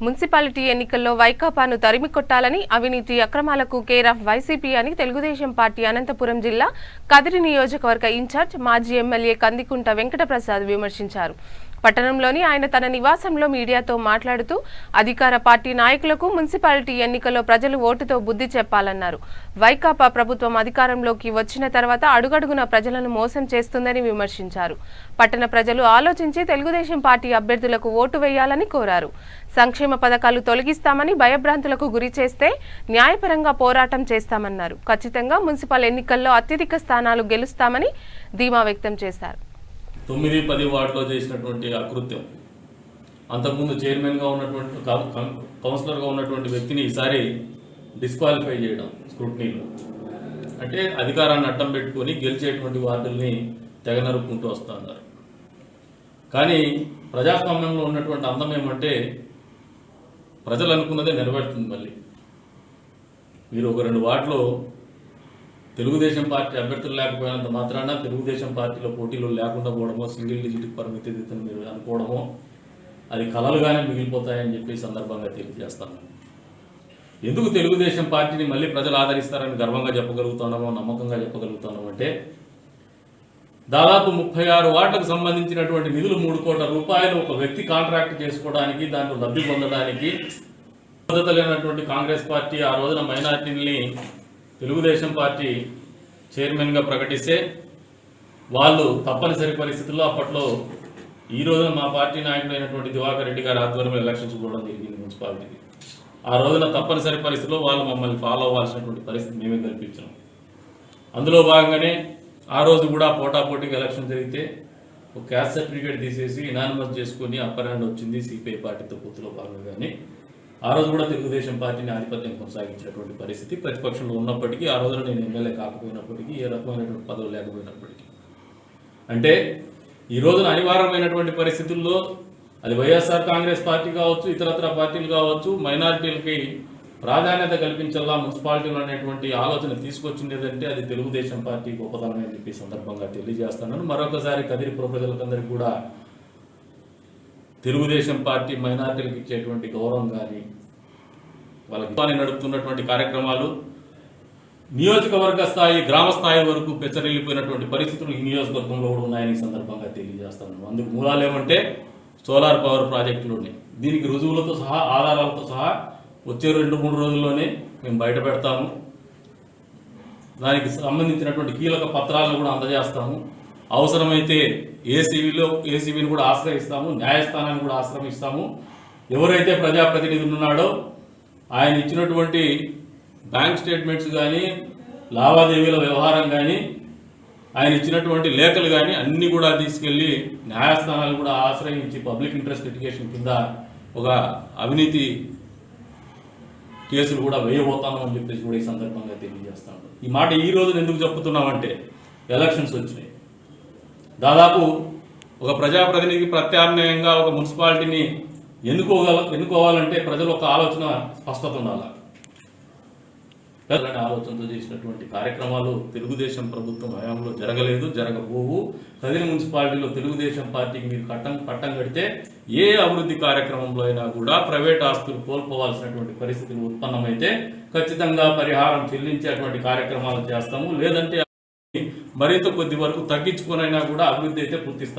Municipality ఎన్నికల్లో వైకాపాను తరిమికొట్టాలని అవినీతి అక్రమాలకు కేర్ ఆఫ్ వైసీపీ అని తెలుగుదేశం పార్టీ అనంతపురం జిల్లా కదిరి నియోజకవర్గ ఇన్ఛార్జ్ మాజీ ఎమ్మెల్యే కందికుంట వెంకటప్రసాద్ విమర్శించారు. పట్టణంలోని ఆయన తన నివాసంలో మీడియాతో మాట్లాడుతూ అధికార పార్టీ నాయకులకు మున్సిపాలిటీ ఎన్నికల్లో ప్రజలు ఓటుతో బుద్ధి చెప్పాలన్నారు. వైకాపా ప్రభుత్వం అధికారంలోకి వచ్చిన తర్వాత అడుగడుగున ప్రజలను మోసం చేస్తుందని విమర్శించారు. పట్టణ ప్రజలు ఆలోచించి తెలుగుదేశం పార్టీ అభ్యర్థులకు ఓటు వేయాలని కోరారు. సంక్షేమ పథకాలు తొలగిస్తామని భయభ్రాంతులకు గురి చేస్తే న్యాయపరంగా పోరాటం చేస్తామన్నారు. ఖచ్చితంగా మున్సిపల్ ఎన్నికల్లో అత్యధిక స్థానాలు గెలుస్తామని ధీమా వ్యక్తం చేశారు. 9-10 వార్డులో చేసినటువంటి అకృత్యం, అంతకుముందు చైర్మన్గా ఉన్నటువంటి కౌన్సిలర్గా ఉన్నటువంటి వ్యక్తిని ఈసారి డిస్క్వాలిఫై చేయడం స్క్రూటినీలో, అంటే అధికారాన్ని అడ్డం పెట్టుకొని గెలిచేటువంటి వార్డుల్ని తెగనరుక్కుంటూ వస్తున్నారు. కానీ ప్రజాస్వామ్యంలో ఉన్నటువంటి అందం ఏమంటే ప్రజలు అనుకున్నదే నెరవేరుతుంది. మళ్ళీ మీరు ఒక 2 వార్డులో తెలుగుదేశం పార్టీ అభ్యర్థులు లేకపోయినంత మాత్రాన తెలుగుదేశం పార్టీలో పోటీలు లేకుండా పోవడమో, సింగిల్ డిజిట్ పరిమితి మీరు అనుకోవడమో అది కలలుగానే మిగిలిపోతాయని చెప్పి సందర్భంగా తెలియజేస్తాను. ఎందుకు తెలుగుదేశం పార్టీని మళ్ళీ ప్రజలు ఆదరిస్తారని గర్వంగా చెప్పగలుగుతున్నామో, నమ్మకంగా చెప్పగలుగుతున్నాం అంటే దాదాపు 36 వార్డులకు సంబంధించినటువంటి నిధులు 3 కోట్ల రూపాయలు ఒక వ్యక్తి కాంట్రాక్ట్ చేసుకోవడానికి, దాంట్లో లబ్ధి పొందడానికి మద్దతు లేనటువంటి కాంగ్రెస్ పార్టీ ఆ రోజున మైనార్టీని తెలుగుదేశం పార్టీ చైర్మన్గా ప్రకటిస్తే వాళ్ళు తప్పనిసరి పరిస్థితుల్లో అప్పట్లో ఈ రోజున మా పార్టీ నాయకుడు అయినటువంటి దివాకర్ రెడ్డి గారి ఆధ్వర్యంలో ఎలక్షన్స్ కూడా జరిగింది మున్సిపాలిటీకి. ఆ రోజున తప్పనిసరి పరిస్థితుల్లో వాళ్ళు మమ్మల్ని ఫాలో అవ్వాల్సినటువంటి పరిస్థితి మేమే కల్పించాం. అందులో భాగంగానే ఆ రోజు కూడా పోటాపోటీకి ఎలక్షన్ జరిగితే ఒక క్యాస్ట్ సర్టిఫికేట్ తీసేసి ఇనానిమస్ చేసుకుని అప్పర్ హ్యాండ్ వచ్చింది సిపిఐ పార్టీతో పొత్తులో భాగంగానే. ఆ రోజు కూడా తెలుగుదేశం పార్టీని ఆధిపత్యం కొనసాగించినటువంటి పరిస్థితి ప్రతిపక్షంలో ఉన్నప్పటికీ, ఆ రోజున నేను ఎమ్మెల్యే కాకపోయినప్పటికీ, ఏ రకమైనటువంటి పదవులు లేకపోయినప్పటికీ, అంటే ఈ రోజున అనివార్యమైనటువంటి పరిస్థితుల్లో అది వైఎస్ఆర్ కాంగ్రెస్ పార్టీ కావచ్చు, ఇతరత్ర పార్టీలు కావచ్చు, మైనారిటీలకి ప్రాధాన్యత కల్పించాలా మున్సిపాలిటీలు అనేటువంటి ఆలోచన తీసుకొచ్చిందేదంటే అది తెలుగుదేశం పార్టీ గొప్పతనం అని చెప్పి సందర్భంగా తెలియజేస్తున్నాను. మరొకసారి కదిరి ప్రజలందరికీ కూడా తెలుగుదేశం పార్టీ మైనార్టీలకు ఇచ్చేటువంటి గౌరవం కానీ, వాళ్ళకి నడుపుతున్నటువంటి కార్యక్రమాలు నియోజకవర్గ స్థాయి, గ్రామ స్థాయి వరకు పెచ్చరిల్లిపోయినటువంటి పరిస్థితులు ఈ నియోజకవర్గంలో కూడా ఉన్నాయని సందర్భంగా తెలియజేస్తున్నాను. అందుకు మూలాలు ఏమంటే సోలార్ పవర్ ప్రాజెక్టులు ఉన్నాయి. దీనికి రుజువులతో సహా, ఆధారాలతో సహా వచ్చే 2-3 రోజుల్లోనే మేము బయట పెడతాము. దానికి సంబంధించినటువంటి కీలక పత్రాలను కూడా అందజేస్తాము. అవసరమైతే ఏసీబీని కూడా ఆశ్రయిస్తాము, న్యాయస్థానాన్ని కూడా ఆశ్రయిస్తాము. ఎవరైతే ప్రజాప్రతినిధులు ఉన్నాడో ఆయన ఇచ్చినటువంటి బ్యాంక్ స్టేట్మెంట్స్ కానీ, లావాదేవీల వ్యవహారం కానీ, ఆయన ఇచ్చినటువంటి లేఖలు కానీ అన్ని కూడా తీసుకెళ్లి న్యాయస్థానాలు కూడా ఆశ్రయించి పబ్లిక్ ఇంట్రెస్ట్ లిటిగేషన్ కింద ఒక అవినీతి కేసులు కూడా వేయబోతాను అని చెప్పేసి కూడా ఈ సందర్భంగా తెలియజేస్తాను. ఈ మాట ఈ రోజున ఎందుకు చెప్తున్నామంటే ఎలక్షన్స్ వచ్చినాయి. దాదాపు ఒక ప్రజాప్రతినిధికి ప్రత్యామ్నాయంగా ఒక మున్సిపాలిటీని ఎన్నుకోవాలంటే ప్రజలు ఒక ఆలోచన, స్పష్టత ఉండాలి. ఆలోచనతో చేసినటువంటి కార్యక్రమాలు తెలుగుదేశం ప్రభుత్వం హయాంలో జరగలేదు, జరగబోవు. కదిరి మున్సిపాలిటీలో తెలుగుదేశం పార్టీకి మీరు పట్టం కడితే ఏ అభివృద్ధి కార్యక్రమంలో అయినా కూడా ప్రైవేట్ ఆస్తులు కోల్పోవాల్సినటువంటి పరిస్థితులు ఉత్పన్నమైతే ఖచ్చితంగా పరిహారం చెల్లించేటువంటి కార్యక్రమాలు చేస్తాము. లేదంటే మరింత కొద్ది వరకు తగ్గించుకునైనా కూడా అభివృద్ధి అయితే పూర్తిస్తాయి.